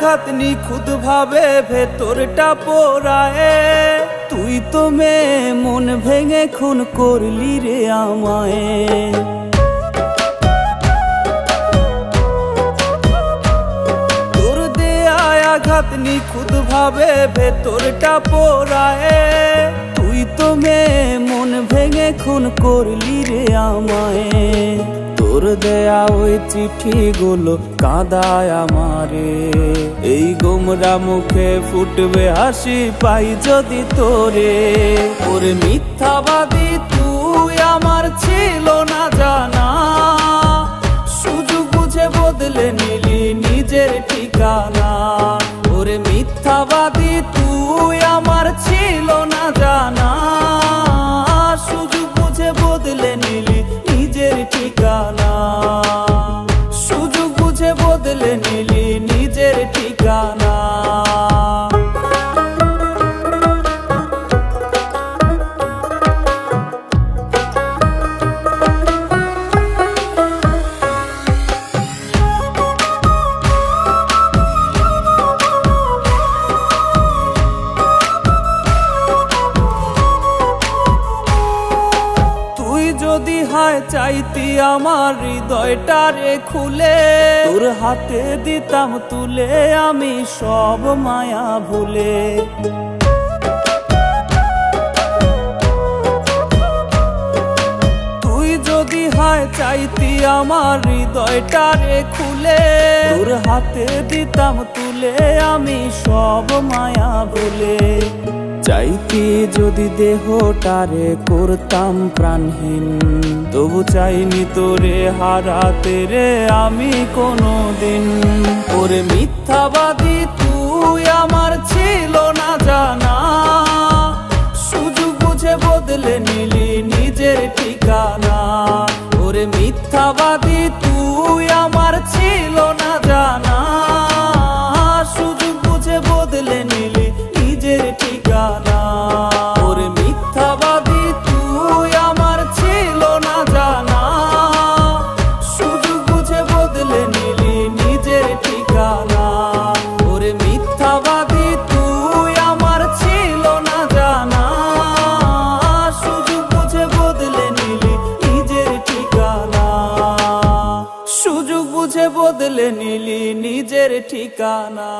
আঘাত নিখুঁত ভাবে ভেতরটা পোড়ায়। তুই তো মেয়ে মন ভেঙে খুন করলি রে আমায়। তোর দেয়া আঘাত নিখুঁত ভাবে ভেতরটা পোড়ায়। তুই তো মেয়ে মন ভেঙে খুন করলি রে আমায়। তোর দেয়া ওই চিঠিগুলো কাঁদায় আমারে। এই গোমরা মুখে ফুটবে হাসি পাই যদি তোরে। ওরে মিথ্যাবাদী তুই আমার ছিল না জানা। সুযোগ বুঝে বদলে নিলি নিজের ঠিকানা। ওরে মিথ্যাবাদী তুই আমার ছিল না জানা। সুযোগ বুঝে বদলে নিলি নিজের ঠিকানা। সুযোগ বুঝে বদলে নিলি নিজের ঠিকানা। যদি হায় চাইতি আমার হৃদয়টারে খুলে, তোর হাতে দিতাম তুলে আমি সব মায়া ভুলে। তুই যদি হায় চাইতি আমার হৃদয়টারে খুলে, তোর হাতে দিতাম তুলে আমি সব মায়া ভুলে। চাইতি যদি দেহটারে করতাম প্রাণহীন, তবু চাইনি তোরে হারাতে রে আমি কোনোদিন। ওরে মিথ্যাবাদী তুই আমার ছিল না জানা। সুযোগ বুঝে বদলে নিলি নিজের ঠিকানা। ওরে মিথ্যাবাদী তুই আমার ছিল না জানা। সুযোগ বুঝে বদলে নিলি নিজের ঠিকানা। ওরে মিথ্যাবাদী তুই আমার ছিল না জানা। সুযোগ বুঝে বদলে নিলি নিজের ঠিকানা। ওরে মিথ্যাবাদী তুই আমার ছিল না জানা। সুযোগ বুঝে বদলে নিলি নিজের ঠিকানা। সুযোগ বুঝে বদলে নিলি নিজের ঠিকানা।